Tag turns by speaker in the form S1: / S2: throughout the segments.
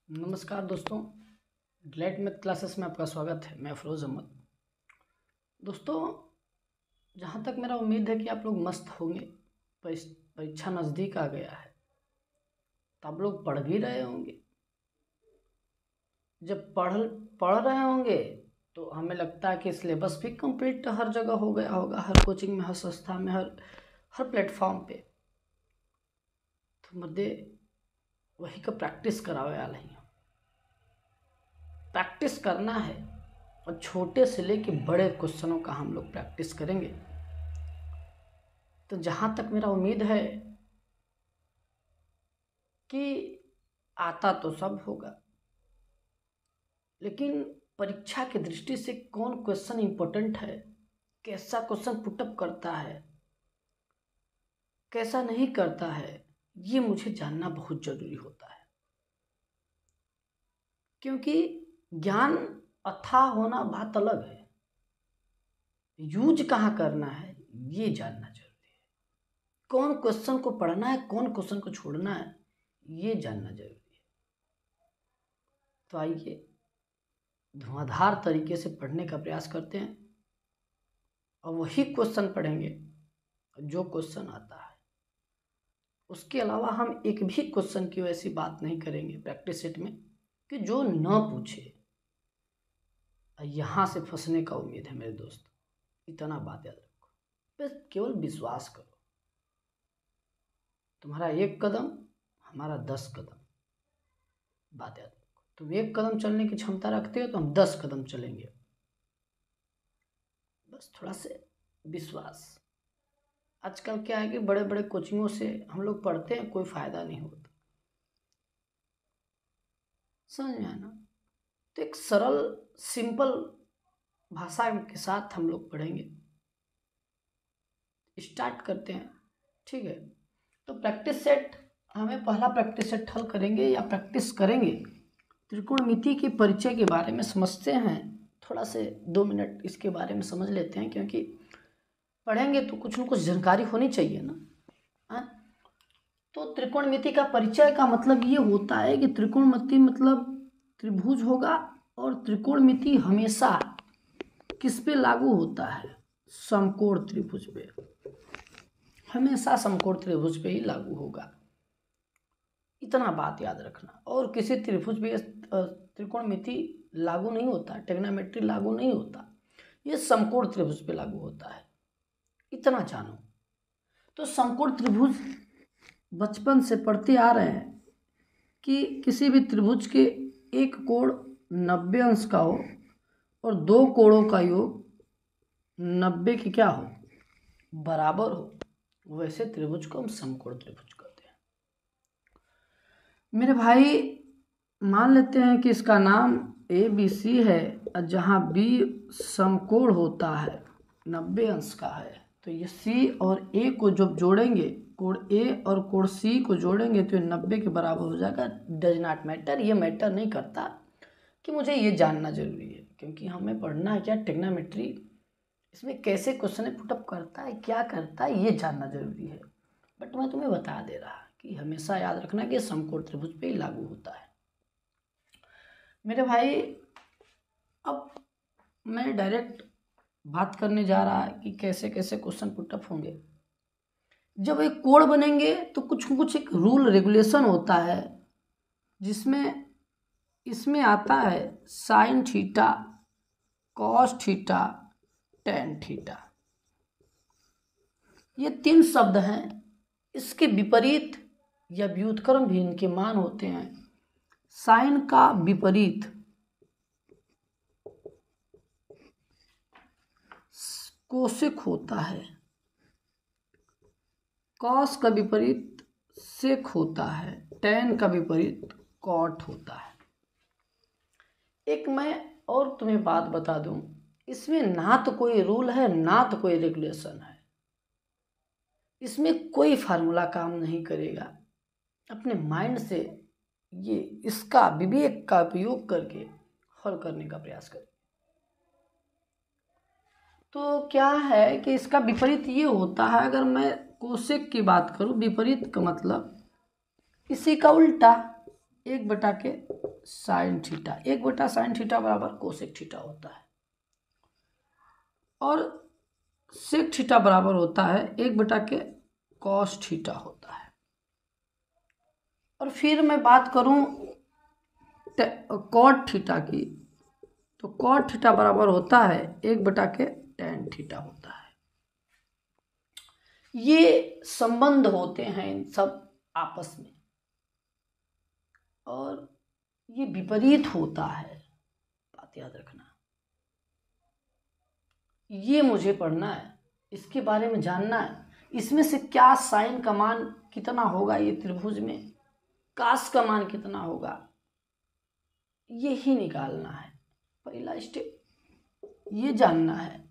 S1: नमस्कार दोस्तों, Glade math classes में आपका स्वागत है। मैं अफरोज़ अहमद। दोस्तों, जहाँ तक मेरा उम्मीद है कि आप लोग मस्त होंगे। परीक्षा नज़दीक आ गया है तो आप लोग पढ़ भी रहे होंगे। जब पढ़ रहे होंगे तो हमें लगता है कि सिलेबस भी कंप्लीट हर जगह हो गया होगा, हर कोचिंग में, हर संस्था में, हर प्लेटफॉर्म पे। तो मध्य वही का प्रैक्टिस करावे आ रही। प्रैक्टिस करना है और छोटे से लेके बड़े क्वेश्चनों का हम लोग प्रैक्टिस करेंगे। तो जहाँ तक मेरा उम्मीद है कि आता तो सब होगा, लेकिन परीक्षा की दृष्टि से कौन क्वेश्चन इंपॉर्टेंट है, कैसा क्वेश्चन पुटअप करता है, कैसा नहीं करता है, ये मुझे जानना बहुत जरूरी होता है। क्योंकि ज्ञान अथाह होना बात अलग है, यूज कहाँ करना है ये जानना जरूरी है। कौन क्वेश्चन को पढ़ना है, कौन क्वेश्चन को छोड़ना है, ये जानना जरूरी है। तो आइए धुआंधार तरीके से पढ़ने का प्रयास करते हैं और वही क्वेश्चन पढ़ेंगे जो क्वेश्चन आता है। उसके अलावा हम एक भी क्वेश्चन की ऐसी बात नहीं करेंगे प्रैक्टिस सेट में कि जो न पूछे। यहाँ से फंसने का उम्मीद है मेरे दोस्त, इतना बात याद रखो। बस केवल विश्वास करो, तुम्हारा एक कदम हमारा 10 कदम। बात याद रखो, तुम एक कदम चलने की क्षमता रखते हो तो हम 10 कदम चलेंगे। बस थोड़ा से विश्वास। आजकल क्या है कि बड़े बड़े कोचिंगों से हम लोग पढ़ते हैं, कोई फायदा नहीं होता। समझ में आना। तो एक सरल सिंपल भाषा के साथ हम लोग पढ़ेंगे। स्टार्ट करते हैं, ठीक है। तो प्रैक्टिस सेट, हमें पहला प्रैक्टिस सेट हल करेंगे या प्रैक्टिस करेंगे। त्रिकोणमिति के परिचय के बारे में समझते हैं। थोड़ा से 2 मिनट इसके बारे में समझ लेते हैं, क्योंकि पढ़ेंगे तो कुछ न कुछ जानकारी होनी चाहिए ना। तो त्रिकोणमिति का परिचय का मतलब ये होता है कि त्रिकोणमिति मतलब त्रिभुज होगा, और त्रिकोणमिति हमेशा किस पे लागू होता है? समकोण त्रिभुज पे। हमेशा समकोण त्रिभुज पे ही लागू होगा, इतना बात याद रखना। और किसी त्रिभुज पे त्रिकोणमिति लागू नहीं होता, ट्रिग्नोमेट्री लागू नहीं होता, ये समकोण त्रिभुज पे लागू होता है, इतना जानो। तो समकोण त्रिभुज बचपन से पढ़ते आ रहे हैं कि किसी भी त्रिभुज के एक कोण 90 अंश का हो और 2 कोणों का योग 90 के क्या हो? बराबर हो, वैसे त्रिभुज को हम समकोण त्रिभुज कहते हैं। मेरे भाई, मान लेते हैं कि इसका नाम ABC है, और जहाँ B समकोण होता है, 90 अंश का है, तो ये C और A को जब जोड़ेंगे, कोण A और कोण C को जोड़ेंगे तो ये 90 के बराबर हो जाएगा। डज नॉट मैटर, ये मैटर नहीं करता कि मुझे ये जानना जरूरी है, क्योंकि हमें पढ़ना है क्या? ट्रिग्नोमेट्री। इसमें कैसे क्वेश्चन पुटअप करता है, क्या करता है, ये जानना जरूरी है। बट मैं तुम्हें बता दे रहा कि हमेशा याद रखना कि समकोण त्रिभुज पे ही लागू होता है। मेरे भाई, अब मैं डायरेक्ट बात करने जा रहा है कि कैसे कैसे क्वेश्चन पुटअप होंगे। जब एक कोण बनेंगे तो कुछ एक रूल रेगुलेशन होता है, जिसमें इसमें आता है sine theta, cos theta, tan theta. ये 3 शब्द हैं। इसके विपरीत या व्युत्क्रम भी इनके मान होते हैं। साइन का विपरीत कोसेक होता है, कॉस का विपरीत सेक होता है, टेन का विपरीत कॉट होता है। एक मैं और तुम्हें बात बता दूं, इसमें ना तो कोई रूल है, ना तो कोई रेगुलेशन है। इसमें कोई फार्मूला काम नहीं करेगा। अपने माइंड से ये इसका विवेक का उपयोग करके हल करने का प्रयास करें। तो क्या है कि इसका विपरीत ये होता है, अगर मैं कोसेक की बात करूं, विपरीत का मतलब इसी का उल्टा। 1 बटा के साइन थीटा, 1 बटा साइन थीटा बराबर कोसेक थीटा होता है, और सेक थीटा बराबर होता है 1 बटा के कॉस थीटा होता है। और फिर मैं बात करूं कॉट थीटा की, तो कॉट थीटा बराबर होता है 1 बटा के टेन थीटा होता है। ये संबंध होते हैं इन सब आपस में, और ये विपरीत होता है, बात याद रखना। ये मुझे पढ़ना है, इसके बारे में जानना है, इसमें से क्या साइन का मान कितना होगा, ये त्रिभुज में कास का मान कितना होगा, यही निकालना है। पहला स्टेप ये जानना है।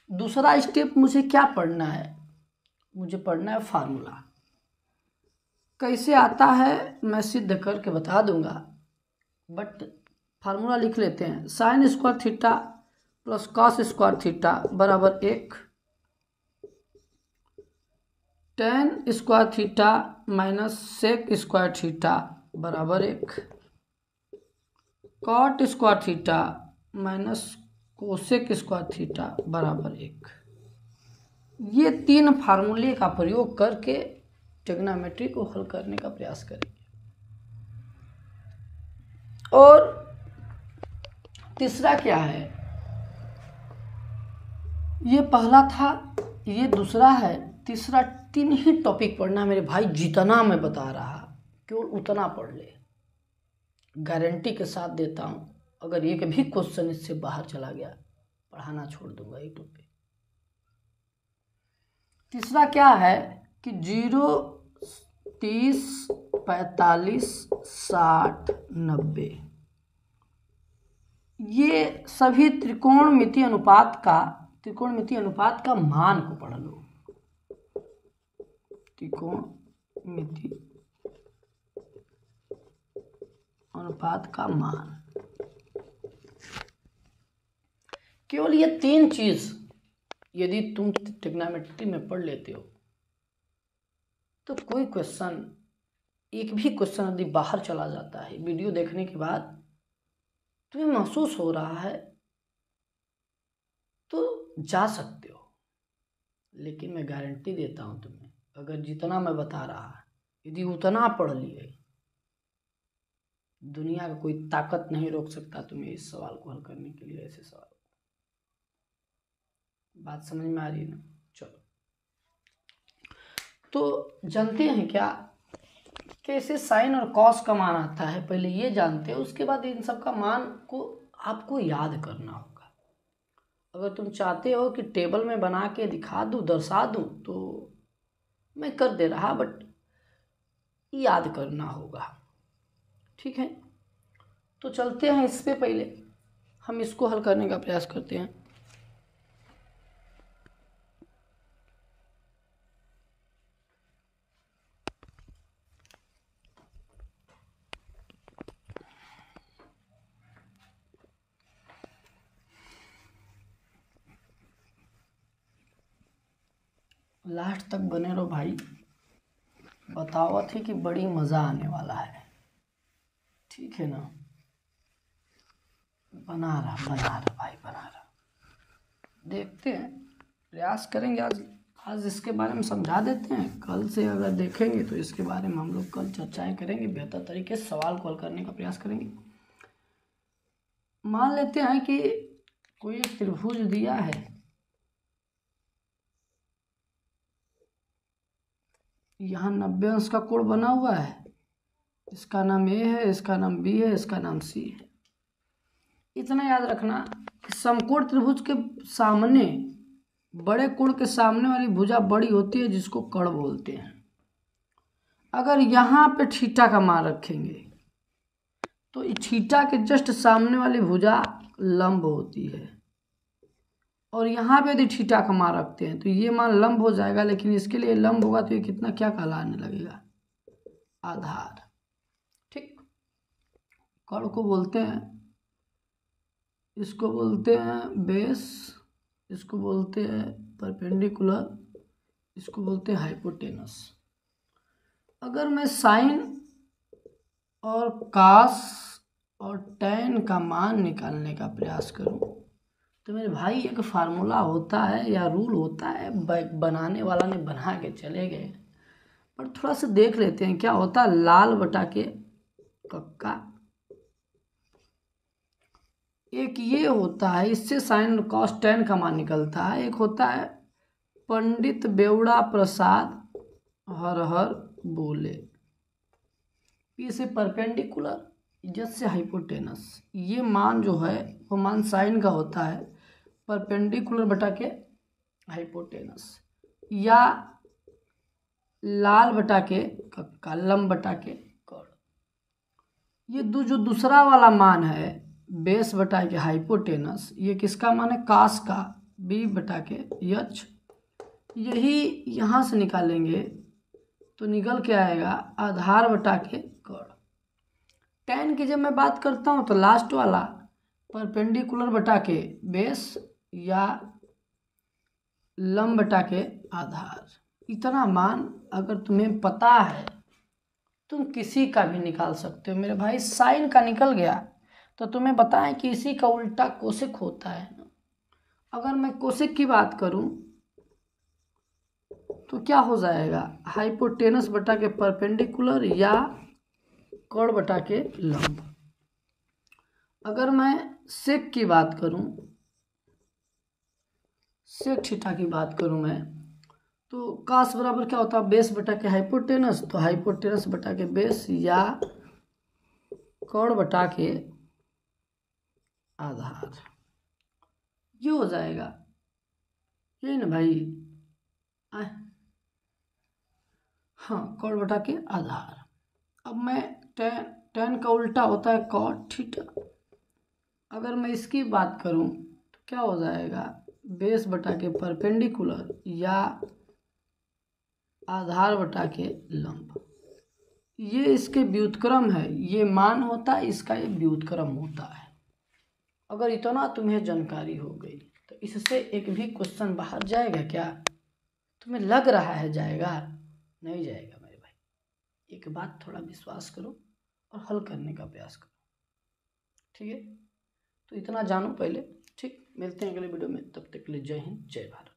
S1: दूसरा स्टेप मुझे क्या पढ़ना है, मुझे पढ़ना है फार्मूला। कैसे आता है मैं सिद्ध करके बता दूंगा, बट फार्मूला लिख लेते हैं। Sine square theta plus cos square theta बराबर 1, tan square theta minus sec square theta बराबर 1, cot square theta minus cosec square theta बराबर 1। ये 3 फार्मूले का प्रयोग करके ट्रिग्नोमेट्री को हल करने का प्रयास करेंगे। और तीसरा क्या है, ये पहला था, ये दूसरा है, तीसरा 3 ही टॉपिक पढ़ना मेरे भाई, जितना मैं बता रहा केवल उतना पढ़ ले, गारंटी के साथ देता हूँ। अगर एक भी क्वेश्चन इससे बाहर चला गया, पढ़ाना छोड़ दूंगा यूट्यूब पे। तीसरा क्या है कि 0, 30, 45, 60, 90, ये सभी त्रिकोणमितीय अनुपात का मान को पढ़ लो। त्रिकोणमितीय अनुपात का मान, केवल ये 3 चीज यदि तुम ट्रिग्नोमेट्री में पढ़ लेते हो तो कोई क्वेश्चन, एक भी क्वेश्चन यदि बाहर चला जाता है, वीडियो देखने के बाद तुम्हें महसूस हो रहा है तो जा सकते हो। लेकिन मैं गारंटी देता हूं तुम्हें, अगर जितना मैं बता रहा यदि उतना पढ़ लिए, दुनिया का कोई ताकत नहीं रोक सकता तुम्हें इस सवाल को हल करने के लिए। ऐसे सवाल, बात समझ में आ रही है ना? चलो, तो जानते हैं क्या कैसे साइन और कॉस का मान आता है, पहले ये जानते हैं, उसके बाद इन सब का मान को आपको याद करना होगा। अगर तुम चाहते हो कि टेबल में बना के दिखा दूँ, दर्शा दूँ, तो मैं कर दे रहा, बट याद करना होगा, ठीक है? तो चलते हैं इस पे, पहले हम इसको हल करने का प्रयास करते हैं। लास्ट तक बने रहो भाई, बताओ थी कि बड़ी मज़ा आने वाला है, ठीक है ना? बना रहा भाई, बना रहा। देखते हैं, प्रयास करेंगे। आज इसके बारे में समझा देते हैं, कल से अगर देखेंगे तो इसके बारे में हम लोग कल चर्चाएं करेंगे, बेहतर तरीके से सवाल को हल करने का प्रयास करेंगे। मान लेते हैं कि कोई एक त्रिभुज दिया है, यहाँ 90 अंश का कोण बना हुआ है, इसका नाम ए है, इसका नाम बी है, इसका नाम सी है। इतना याद रखना कि समकोण त्रिभुज के सामने, बड़े कोण के सामने वाली भुजा बड़ी होती है, जिसको कर्ण बोलते हैं। अगर यहाँ पे थीटा का मान रखेंगे तो थीटा के जस्ट सामने वाली भुजा लंब होती है, और यहाँ पे यदि थीटा का मान रखते हैं तो ये मान लंब हो जाएगा, लेकिन इसके लिए लंब होगा तो ये कितना क्या कहलाने लगेगा? आधार, ठीक? कर्ण को बोलते हैं, इसको बोलते हैं बेस, इसको बोलते हैं परपेंडिकुलर, इसको बोलते हैं हाइपोटेनस। अगर मैं साइन और कास और टैन का मान निकालने का प्रयास करूं, तो मेरे भाई एक फार्मूला होता है या रूल होता है, बनाने वाला ने बना के चले गए, पर थोड़ा सा देख लेते हैं क्या होता है। लाल बटा के कक्का, एक ये होता है, इससे साइन कॉस टैन का मान निकलता है। एक होता है पंडित बेउड़ा प्रसाद हर हर बोले, इसे परपेंडिकुलर जैसे हाइपोटेनस, ये मान जो है वो मान साइन का होता है परपेंडिकुलर बटा के हाइपोटेनस, या लाल बटा के कक्का लंब बटा के कर्ण। ये जो दूसरा वाला मान है बेस बटा के हाइपोटेनस, ये किसका मान है, कास का, बी बटा के यच। यही यहाँ से निकालेंगे तो निकल के आएगा आधार बटा के कर्ण। टैन की जब मैं बात करता हूँ तो लास्ट वाला परपेंडिकुलर बटा के बेस या लंब बटा के आधार। इतना मान अगर तुम्हें पता है तुम किसी का भी निकाल सकते हो मेरे भाई। साइन का निकल गया तो तुम्हें बताएं कि इसी का उल्टा कोसेक होता है। अगर मैं कोसेक की बात करूं तो क्या हो जाएगा, हाइपोटेनस बटा के परपेंडिकुलर या कर्ण बटा के लंब। अगर मैं सेक की बात करूं, सेक थीटा की बात करूं मैं, तो कास बराबर क्या होता है, बेस बटा के हाइपोटेनस, तो हाइपोटेनस बटा के बेस या कर्ण बटा के आधार, ये हो जाएगा। यही ना भाई, हाँ कर्ण बटा के आधार। अब मैं टैन का उल्टा होता है कॉट थीटा। अगर मैं इसकी बात करूं तो क्या हो जाएगा, बेस बटा के परपेंडिकुलर या आधार बटा के लंब। ये इसके व्युत्क्रम है, ये मान होता है, इसका ये व्युत्क्रम होता है। अगर इतना तुम्हें जानकारी हो गई तो इससे एक भी क्वेश्चन बाहर जाएगा क्या, तुम्हें लग रहा है जाएगा? नहीं जाएगा मेरे भाई। एक बात थोड़ा विश्वास करो और हल करने का प्रयास करो, ठीक है। तो इतना जानो पहले, ठीक। मिलते हैं अगले वीडियो में, तब तक के लिए जय हिंद जय भारत।